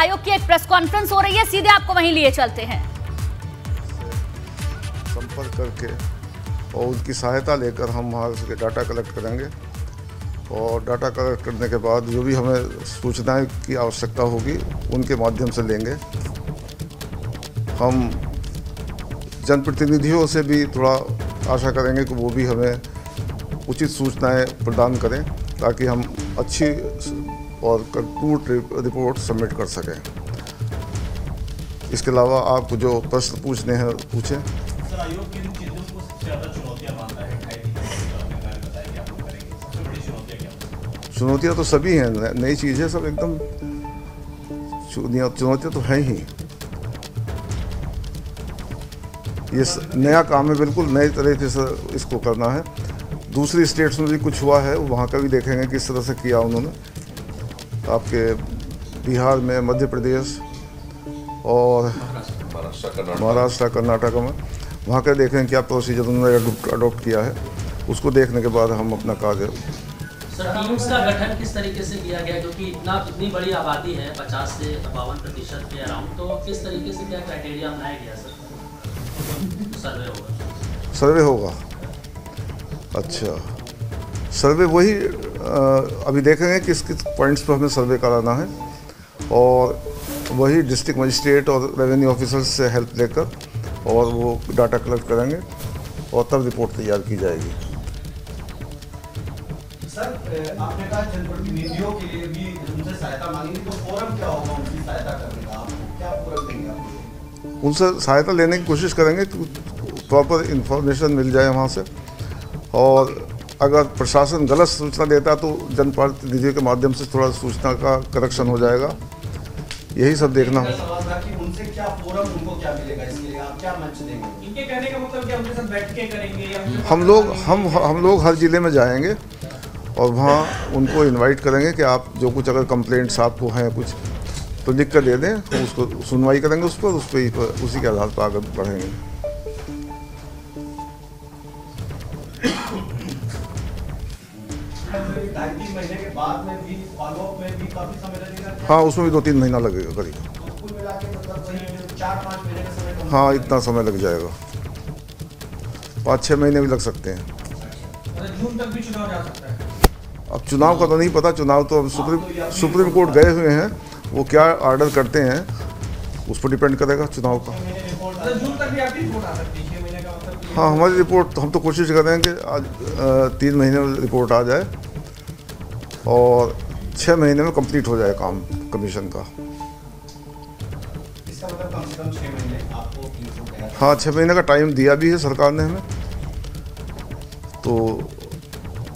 आयोग की एक प्रेस कॉन्फ्रेंस हो रही है, सीधे आपको वहीं लिए चलते हैं। संपर्क करके और उनकी सहायता लेकर हम वहाँ से डाटा कलेक्ट करेंगे और डाटा कलेक्ट करने के बाद जो भी हमें सूचनाएं की आवश्यकता होगी उनके माध्यम से लेंगे। हम जनप्रतिनिधियों से भी थोड़ा आशा करेंगे कि वो भी हमें उचित सूचनाएं प्रदान करें ताकि हम अच्छी और ट्रूथ रिपोर्ट सबमिट कर सकें। इसके अलावा आप जो प्रश्न पूछने हैं पूछें। सर, आयोग किन चीजों को सबसे ज्यादा चुनौतियां मानता है? बताया कि आप लोग करेंगे, सबसे बड़ी चुनौतियां क्या? चुनौतियाँ तो सभी हैं, नई चीज़ें सब एकदम चुनौतियाँ तो हैं ही। ये नया काम है, बिल्कुल नए तरीके से इसको करना है। दूसरी स्टेट्स में भी कुछ हुआ है, वहाँ का भी देखेंगे किस तरह से किया उन्होंने। आपके बिहार में, मध्य प्रदेश और महाराष्ट्र कर्नाटक में वहाँ का देखेंगे क्या प्रोसीजर उन्होंने अडॉप्ट किया है। उसको देखने के बाद हम अपना कार्य। सर, टीम्स का गठन किस तरीके से किया गया, क्योंकि इतनी बड़ी आबादी है, 50 से 52% के अराउंड, तो किस तरीके से क्या क्राइटेरिया अपनाया गया सर? सर्वे होगा। अच्छा, सर्वे वही अभी देखेंगे किस किस पॉइंट्स पर हमें सर्वे कराना है और वही डिस्ट्रिक्ट मजिस्ट्रेट और रेवेन्यू ऑफिसर्स से हेल्प लेकर और वो डाटा कलेक्ट करेंगे और तब रिपोर्ट तैयार की जाएगी। सर, आपने कहा जनप्रतिनिधियों के लिए भी उनसे सहायता मांगेंगे, तो फोरम क्या होगा उनकी सहायता करने का? आपको क्या फोरम देंगे आप? उनसे सहायता लेने की कोशिश करेंगे कि प्रॉपर इन्फॉर्मेशन मिल जाए वहाँ से, और अगर प्रशासन गलत सूचना देता तो जनप्रतिनिधियों के माध्यम से थोड़ा सूचना का करेक्शन हो जाएगा। यही सब देखना हो। सवाल था कि उनसे क्या फोरम, उनको क्या मिलेगा, इसके लिए आप क्या मंच देंगे? इनके कहने का मतलब क्या उनके साथ बैठ के करेंगे या हम लोग हर जिले में जाएंगे और वहाँ उनको इनवाइट करेंगे कि आप जो कुछ अगर कंप्लेंट्स आपको हैं कुछ तो लिख कर दे दें, तो उसको सुनवाई करेंगे उस पर उसी के आधार पर आगे बढ़ेंगे। महीने के बाद में भी फॉलोअप में भी काफी समय लगेगा? हाँ, उसमें भी 2-3 महीना लगेगा करीब। कुल मिला के मतलब 4-5 महीने का समय? हाँ, इतना समय लग जाएगा। 5-6 महीने भी लग सकते हैं। जून तक भी चुनाव जा सकता है? अब चुनाव का तो नहीं पता, चुनाव तो अब सुप्रीम कोर्ट गए हुए हैं, वो क्या ऑर्डर करते हैं उस पर डिपेंड करेगा चुनाव का। जून तक भी आपकी रिपोर्ट आ सकती है? 6 महीने का मतलब? हाँ, हमारी रिपोर्ट हम तो कोशिश कर रहे हैं कि आज 3 महीने में रिपोर्ट आ जाए और 6 महीने में कंप्लीट हो जाए काम कमीशन का। इसका मतलब कम से कम 6 महीने आपको? हाँ, 6 महीने का टाइम दिया भी है सरकार ने हमें, तो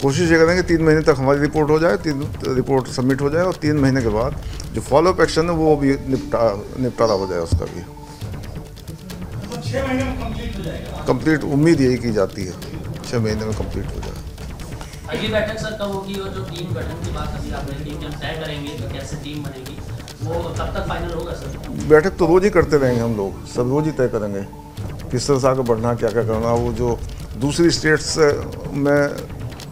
कोशिश ये करेंगे 3 महीने तक हमारी रिपोर्ट हो जाए, 3 रिपोर्ट सबमिट हो जाए और 3 महीने के बाद जो फॉलोअप एक्शन है वो भी निपटारा हो जाए उसका भी। 6 महीने में कंप्लीट हो जाएगा? कंप्लीट उम्मीद यही की जाती है, 6 महीने में कंप्लीट हो जाए। अगली बैठक सर कब होगी, और जो टीम गठन की बात अभी आपने टीम जब तय करेंगे तो कैसे टीम बनेगी, वो कब तक फाइनल होगा सर? बैठक तो रोज ही करते रहेंगे हम लोग, सब रोज ही तय करेंगे किस तरह से आगे बढ़ना, क्या क्या करना। वो जो दूसरी स्टेट्स में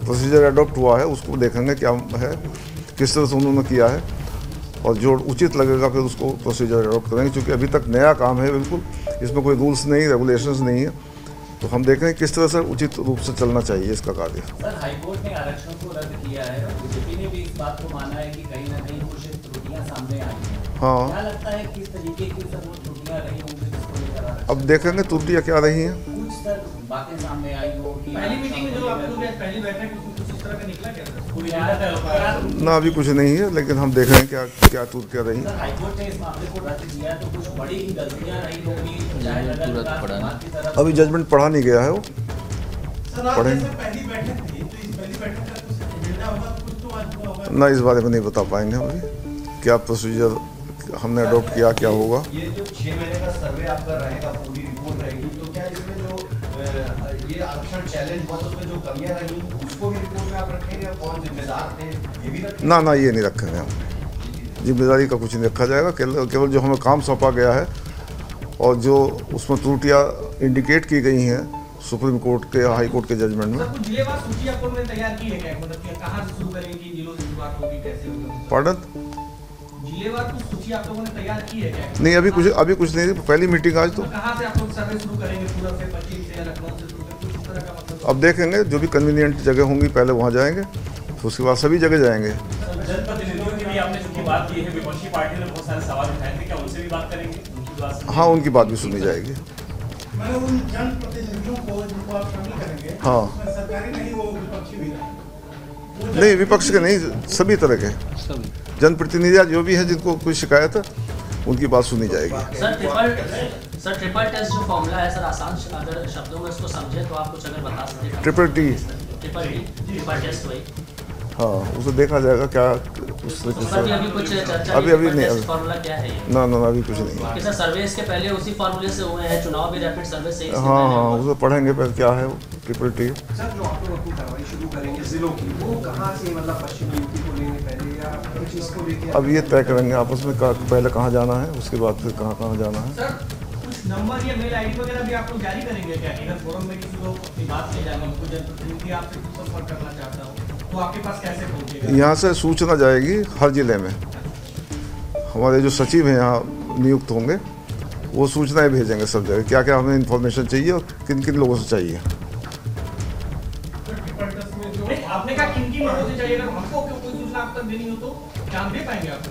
प्रोसीजर अडॉप्ट हुआ है उसको देखेंगे क्या है, किस तरह से उन्होंने किया है, और जो उचित लगेगा फिर उसको प्रोसीजर अडॉप्ट करेंगे। क्योंकि अभी तक नया काम है, बिल्कुल इसमें कोई रूल्स नहीं, रेगुलेशंस नहीं है, तो हम देखेंगे किस तरह से उचित रूप से चलना चाहिए इसका कार्य। सर, हाईकोर्ट ने आरक्षण को रद्द किया है और बीजेपी ने भी इस बात को माना है कि कहीं ना कहीं कुछ त्रुटियां सामने आई हैं। हाँ, क्या लगता है किस तरीके की सर वो त्रुटियां रही होंगी जिसको लेकर आरक्षण? अब देखेंगे त्रुटियाँ क्या रही हैं। कुछ सर बातें सामने आई हो कि पहली मीटिंग में जो आप लोग पहली बैठक कुछ इस तरह का निकला क्या? ना अभी कुछ नहीं है, लेकिन हम देख रहे हैं क्या त्रुटियाँ रही। सर, हाईकोर्ट ने इस मामले को रद्द किया तो कुछ बड़ी गलतियां रही होंगी, चाहे अगर अभी जजमेंट पढ़ा नहीं गया है वो, पढ़ेंगे। पहली बैठक थी तो इस पहली बैठक का कुछ एजेंडा होगा, कुछ तो आज होगा ना, इस बारे में नहीं बता पाएंगे हम अभी क्या प्रोसीजर हमने अडॉप्ट किया, क्या होगा। ये जो 6 महीने का सर्वे आपका रहेगा, पूरी रिपोर्ट रहेगी, तो क्या इसमें जो ये आरक्षण चैलेंज हुआ तो उसमें जो कमियां रही उसको भी रिपोर्ट में आप रखेंगे? और कौन जिम्मेदार थे ये भी रखेंगे? ना, ये नहीं रखेंगे हम, जिम्मेदारी का कुछ नहीं रखा जाएगा। केवल जो हमें काम सौंपा गया है और जो उसमें त्रुटियाँ इंडिकेट की गई हैं सुप्रीम कोर्ट के, हाई कोर्ट के जजमेंट में। कुछ जिलेवार सूची आप लोगों ने तैयार की है क्या? मतलब कि कहाँ से शुरू करेंगे, जिलों से शुरुआत होगी, कैसे होगी? पार्डन? जिलेवार कुछ सूची आप लोगों ने तैयार की है क्या? नहीं, अभी कुछ नहीं, पहली मीटिंग आज। तो कहाँ से आप लोग सर्वे शुरू करेंगे? सूरत से, पश्चिम से या लखनऊ से शुरू करेंगे? कुछ इस तरह का मतलब? अब देखेंगे, जो भी कन्वीनियंट जगह होंगी पहले वहाँ जाएंगे, तो उसके बाद सभी जगह जाएंगे। जनप्रतिनिधियों की भी आपने चूंकि बात की है, विपक्षी पार्टी ने बहुत सारे सवाल उठाए थे, क्या उनसे भी बात करेंगे? उनकी बात? हाँ, उनकी बात भी सुनी जाएगी। मैंने उन जनप्रतिनिधियों को जिनको आप शामिल करेंगे, हाँ, सरकारी नहीं, वो विपक्षी भी है। नहीं, विपक्ष के नहीं, सभी तरह के जनप्रतिनिधि जो भी है, जिनको कोई शिकायत है, उनकी बात सुनी जाएगी। सर ट्रिपल टेस्ट जो फॉर्मूला है सर, आसान अगर शब्दों में इसको समझे तो आप कुछ अगर बता सकते? ट्रिपल टेस्ट वही। हाँ, उसे देखा जाएगा क्या उस तरीके से। अभी कुछ चर्चा अभी नहीं, फॉर्मूला क्या है? ना अभी कुछ नहीं। सर सर्वे इसके पहले उसी फॉर्मूले से हुए हैं, चुनाव भी रैपिड सर्वे से। हाँ, उसे पढ़ेंगे पहले क्या है ट्रिपल टी। सर, जो आप लोग अपनी कार्रवाई शुरू करेंगे जिलों की, वो कहाँ से, मतलब पश्चिमी यूपी को लेंगे पहले या कुछ इसको लेके? अब ये तय करेंगे आपस में, पहले कहाँ जाना है, उसके बाद फिर कहाँ जाना है। सर, कुछ नंबर या मेल आईडी वगैरह भी आप लोग जारी करेंगे क्या? अगर फोरम में किसी लोग अपनी बात ले जाएगा, उनको जनप्रतिनिधि आपसे संपर्क करना चाहता हूँ, तो आपके पास कैसे पहुँचेगा? यहाँ से सूचना जाएगी हर जिले में। हमारे जो सचिव हैं यहाँ नियुक्त होंगे, वो सूचनाएं भेजेंगे सब जगह, क्या क्या हमें इन्फॉर्मेशन चाहिए और किन किन लोगों से चाहिए। आपने कहा किन किन लोगों से चाहिए? अगर हमको कोई सूचना आप तक देनी हो तो क्या हम दे पाएंगे आपको?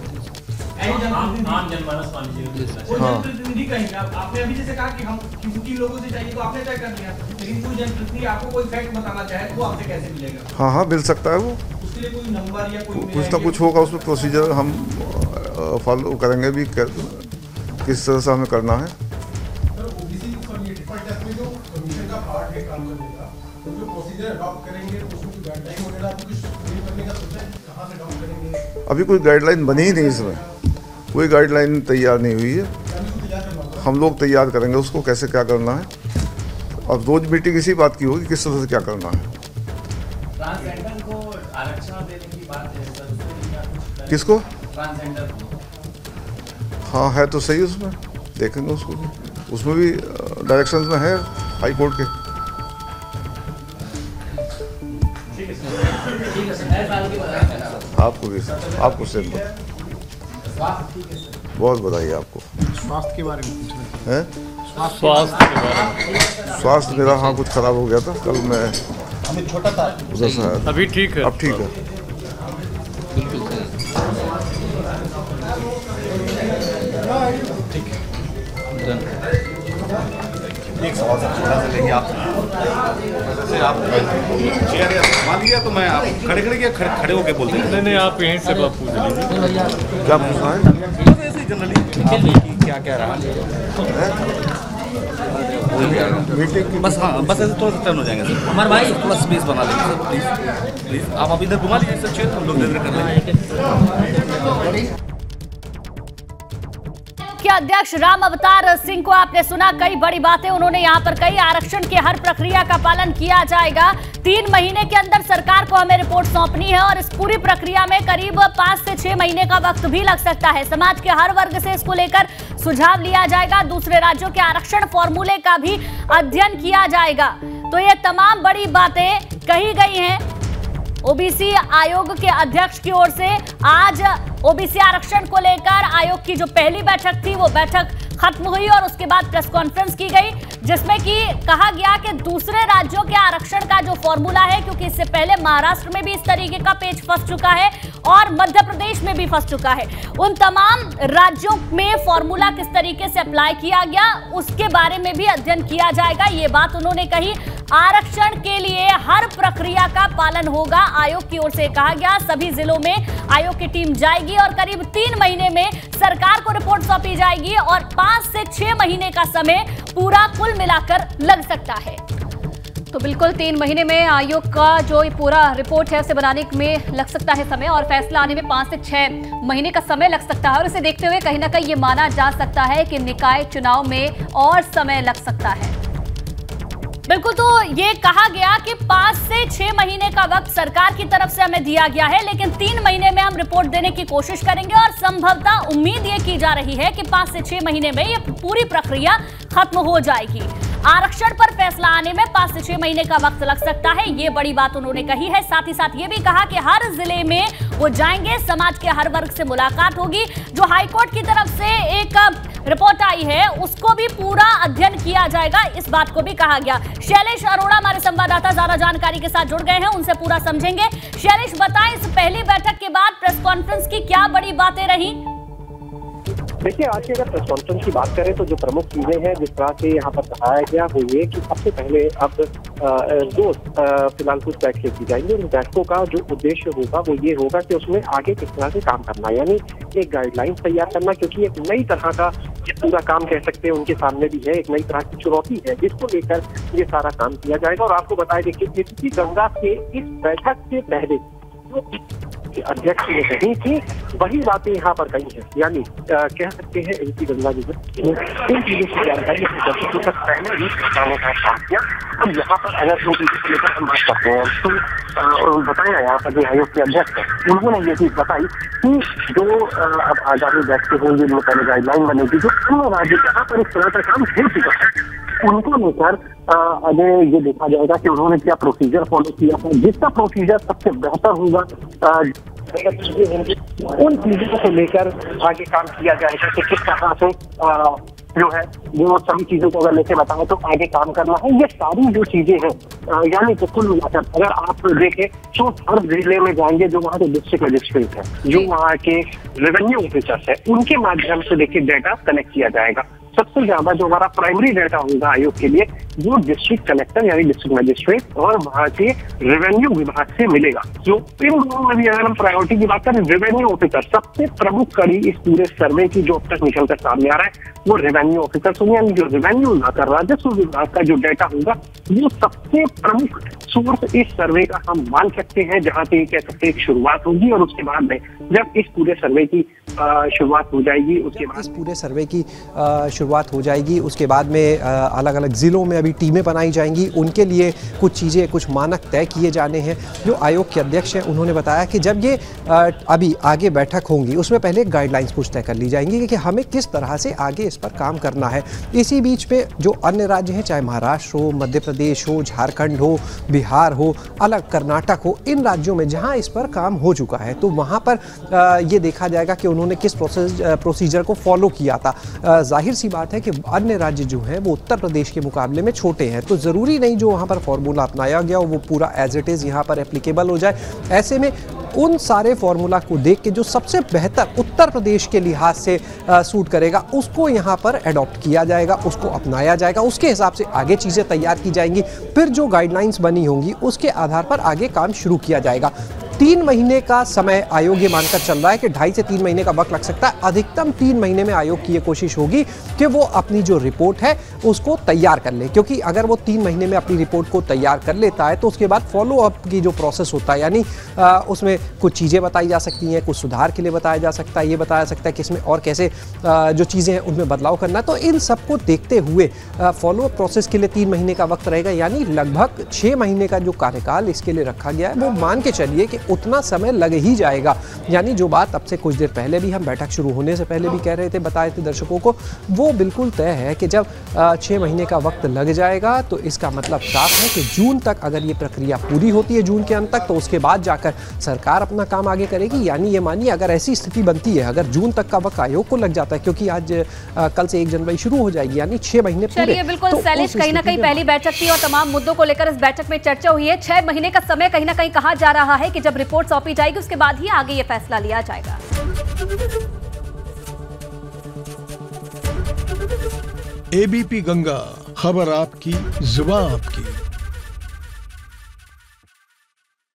आम जनमानस मान लीजिए, जनप्रतिनिधि कहेंगे। आपने अभी जैसे कहा कि हम किन लोगों से चाहिए, तो आपने तय कर लिया, लेकिन कोई जनप्रतिनिधि आपको कोई फैक्ट बताना चाहे तो वो आपसे कैसे मिलेगा? हाँ, मिल सकता है। वो उसके लिए कोई नंबर या कोई कुछ ना कुछ होगा, उसमें प्रोसीजर हम फॉलो करेंगे भी, किस तरह से हमें करना है। अभी कोई गाइडलाइन बनी ही नहीं, इसमें कोई गाइडलाइन तैयार नहीं हुई है। हम लोग तैयार करेंगे उसको, कैसे क्या करना है। अब रोज मीटिंग इसी बात की होगी, किस तरह से क्या करना है। ट्रांसजेंडर को आरक्षण देने की बात है सर, उसमें क्या कुछ? किसको? ट्रांसजेंडर को। हाँ, है तो सही, उसमें देखेंगे उसको भी, उसमें भी डायरेक्शंस में है हाई कोर्ट के। आपको भी, आपको से बहुत बधाई आपको। स्वास्थ्य के बारे में पूछना है? स्वास्थ्य मेरा हाँ कुछ खराब हो गया था, कल मैं छोटा था उधर से आया था। अभी ठीक है, अब ठीक है। एक सवाल से छोटा सा लेंगे आप, जैसे आप चेयर या मान लीजिए, तो मैं आप खड़े होके बोलते हैं। नहीं, आप यहीं से बात पूछ लीजिए। क्या पूछना है? ऐसे ही जनरली क्या क्या रहा मीटिंग की? बस, हाँ, बस ऐसे थोड़ा सा टर्न हो जाएंगे सर। हमारे भाई थोड़ा स्पेस बना लेंगे सर, प्लीज़ प्लीज़। आप इधर घुमा लीजिए सर चेयर, हम लोग इधर कर लेंगे। मुख्य अध्यक्ष राम अवतार सिंह को आपने सुना, कई बड़ी बातें उन्होंने यहां पर कही। आरक्षण की हर प्रक्रिया का पालन किया जाएगा। 3 महीने के अंदर सरकार को हमें रिपोर्ट सौंपनी है और इस पूरी प्रक्रिया में करीब 5 से 6 महीने का वक्त भी लग सकता है। समाज के हर वर्ग से इसको लेकर सुझाव लिया जाएगा। दूसरे राज्यों के आरक्षण फॉर्मूले का भी अध्ययन किया जाएगा। तो ये तमाम बड़ी बातें कही गई हैं ओबीसी आयोग के अध्यक्ष की ओर से। आज ओबीसी आरक्षण को लेकर आयोग की जो पहली बैठक थी, वो बैठक खत्म हुई और उसके बाद प्रेस कॉन्फ्रेंस की गई, जिसमें कि कहा गया कि दूसरे राज्यों के आरक्षण का जो फॉर्मूला है, क्योंकि इससे पहले महाराष्ट्र में भी इस तरीके का पेच फंस चुका है और मध्य प्रदेश में भी फंस चुका है, उन तमाम राज्यों में फॉर्मूला किस तरीके से अप्लाई किया गया उसके बारे में भी अध्ययन किया जाएगा। ये बात उन्होंने कही। आरक्षण के लिए हर प्रक्रिया का पालन होगा, आयोग की ओर से कहा गया। सभी जिलों में आयोग की टीम जाएगी और करीब 3 महीने में सरकार को रिपोर्ट सौंपी जाएगी और 5 से 6 महीने का समय पूरा कुल मिलाकर लग सकता है। तो बिल्कुल 3 महीने में आयोग का जो पूरा रिपोर्ट है उसे बनाने में लग सकता है समय, और फैसला आने में 5 से 6 महीने का समय लग सकता है। और इसे देखते हुए कहीं ना कहीं ये माना जा सकता है कि निकाय चुनाव में और समय लग सकता है। बिल्कुल, तो ये कहा गया कि 5 से 6 महीने का वक्त सरकार की तरफ से हमें दिया गया है, लेकिन 3 महीने में हम रिपोर्ट देने की कोशिश करेंगे और संभवतः उम्मीद ये की जा रही है कि 5 से 6 महीने में ये पूरी प्रक्रिया खत्म हो जाएगी। आरक्षण पर फैसला आने में 5 से 6 महीने का वक्त लग सकता है। ये बड़ी बात उन्होंने कही है। साथ ही साथ ये भी कहा कि हर जिले में वो जाएंगे, समाज के हर वर्ग से मुलाकात होगी। जो हाईकोर्ट की तरफ से एक रिपोर्ट आई है उसको भी पूरा अध्ययन किया जाएगा, इस बात को भी कहा गया। शैलेश अरोड़ा हमारे संवाददाता ज्यादा जानकारी के साथ जुड़ गए हैं, उनसे पूरा समझेंगे। शैलेश, बताएं इस पहली बैठक के बाद प्रेस कॉन्फ्रेंस की क्या बड़ी बातें रही? देखिए, आज की अगर प्रेस कॉन्फ्रेंस की बात करें तो जो प्रमुख चीजें हैं जिस तरह से यहाँ पर बताया गया वो ये कि सबसे पहले अब फिलहाल कुछ बैठकें की जाएंगी। उन बैठकों का जो उद्देश्य होगा वो ये होगा कि उसमें आगे किस तरह से काम करना, यानी एक गाइडलाइंस तैयार करना, क्योंकि एक नई तरह का ये पूरा काम कह सकते हैं उनके सामने भी है, एक नई तरह की चुनौती है जिसको लेकर ये सारा काम किया जाएगा। और आपको बताया देखिए कि गंगा के इस बैठक से पहले जो अध्यक्ष ने कही थी वही बातें यहाँ पर कही है, यानी कह सकते हैं एमपी गंगा जी ने इन चीजों की जानकारी दर्शकों तक पहले ही पहुंचाने का काम किया। अब यहाँ पर अगर इन चीजों को लेकर हम बात करते हैं तो बताया यहाँ पर जो आयोग के अध्यक्ष है उन्होंने ये चीज बताई कि जो अब आगामी बैठकें होंगी उनमें पहले गाइडलाइन बनेगी, जो अन्य राज्य जहाँ पर इस तरह का काम हो चुका है उनको लेकर अगर ये देखा जाएगा कि उन्होंने क्या प्रोसीजर फॉलो किया है, जिसका प्रोसीजर सबसे बेहतर होगा उन चीजों को लेकर आगे काम किया जाएगा कि किस तरह से जो है वो सभी चीजों को अगर लेके बताएं तो आगे काम करना है। ये सारी जो चीजें हैं यानी कि कुल मिलाकर अगर आप देखें तो हर जिले में जाएंगे जो वहाँ के डिस्ट्रिक्ट मजिस्ट्रेट है, जो वहाँ के रेवेन्यू ऑफिसर्स है, उनके माध्यम से देखिए डाटा कलेक्ट किया जाएगा। सबसे ज्यादा जो हमारा प्राइमरी डाटा होगा आयोग के लिए वो डिस्ट्रिक्ट कलेक्टर यानी डिस्ट्रिक्ट मजिस्ट्रेट और वहाँ के रेवेन्यू विभाग से मिलेगा। जो इन दोनों में भी अगर हम प्रायोरिटी की बात करें, रेवेन्यू ऑफिसर सबसे प्रमुख कड़ी इस पूरे सर्वे की जो अब तक निकल कर सामने आ रहा है वो रेवेन्यू ऑफिसर होंगे, यानी जो रेवेन्यू विभाग का राजस्व विभाग का जो डाटा होगा वो सबसे प्रमुख सोर्स इस सर्वे का हम मान सकते हैं, जहाँ से कह सकते हैं शुरुआत होगी। और उसके बाद में जब इस पूरे सर्वे की शुरुआत हो जाएगी उसके बाद में अलग अलग ज़िलों में अभी टीमें बनाई जाएंगी, उनके लिए कुछ चीज़ें कुछ मानक तय किए जाने हैं। जो आयोग के अध्यक्ष हैं उन्होंने बताया कि जब ये अभी आगे बैठक होंगी उसमें पहले गाइडलाइंस कुछ तय कर ली जाएंगी कि हमें किस तरह से आगे इस पर काम करना है। इसी बीच में जो अन्य राज्य हैं, चाहे महाराष्ट्र हो, मध्य प्रदेश हो, झारखंड हो, बिहार हो, अलग कर्नाटक हो, इन राज्यों में जहाँ इस पर काम हो चुका है तो वहाँ पर ये देखा जाएगा कि उन्होंने किस प्रोसीजर को फॉलो किया था। जाहिर सी बात है कि अन्य राज्य जो हैं वो उत्तर प्रदेश के मुकाबले में छोटे हैं, तो ज़रूरी नहीं जो वहाँ पर फॉर्मूला अपनाया गया वो पूरा एज इट इज़ यहाँ पर एप्लीकेबल हो जाए। ऐसे में उन सारे फॉर्मूला को देख के जो सबसे बेहतर उत्तर प्रदेश के लिहाज से सूट करेगा उसको यहाँ पर एडॉप्ट किया जाएगा, उसको अपनाया जाएगा, उसके हिसाब से आगे चीज़ें तैयार की जाएंगी। फिर जो गाइडलाइंस बनी होंगी उसके आधार पर आगे काम शुरू किया जाएगा। 3 महीने का समय आयोग ये मानकर चल रहा है कि 2.5 से 3 महीने का वक्त लग सकता है। अधिकतम 3 महीने में आयोग की ये कोशिश होगी कि वो अपनी जो रिपोर्ट है उसको तैयार कर ले, क्योंकि अगर वो 3 महीने में अपनी रिपोर्ट को तैयार कर लेता है तो उसके बाद फॉलो अप की जो प्रोसेस होता है, यानी उसमें कुछ चीज़ें बताई जा सकती हैं, कुछ सुधार के लिए बताया जा सकता है, ये बताया सकता है कि इसमें और कैसे जो चीज़ें हैं उनमें बदलाव करना है। तो इन सबको देखते हुए फॉलो अप प्रोसेस के लिए 3 महीने का वक्त रहेगा, यानी लगभग 6 महीने का जो कार्यकाल इसके लिए रखा गया है वो मान के चलिए कि उतना समय लग ही जाएगा। यानी जो बात अब से कुछ देर पहले भी हम बैठक शुरू होने से पहले भी कह रहे थे, बताए थे दर्शकों को, वो बिल्कुल तय है कि जब 6 महीने का वक्त लग जाएगा तो इसका मतलब साफ है कि जून तक अगर ये प्रक्रिया पूरी होती है, जून के अंत तक, तो उसके बाद जाकर सरकार अपना काम आगे करेगी। यानी ये मानिए अगर ऐसी स्थिति बनती है, अगर जून तक का वक्त आयोग को लग जाता है, क्योंकि आज कल से 1 जनवरी शुरू हो जाएगी, यानी 6 महीने पूरे। बिल्कुल शैलेश, कहीं ना कहीं पहली बैठक थी और तमाम मुद्दों को लेकर इस बैठक में चर्चा हुई है। 6 महीने का समय कहीं ना कहीं कहा जा रहा है कि जब रिपोर्ट सौंपी जाएगी उसके बाद ही आगे ये फैसला लिया जाएगा। एबीपी गंगा, खबर आपकी, जुबान आपकी।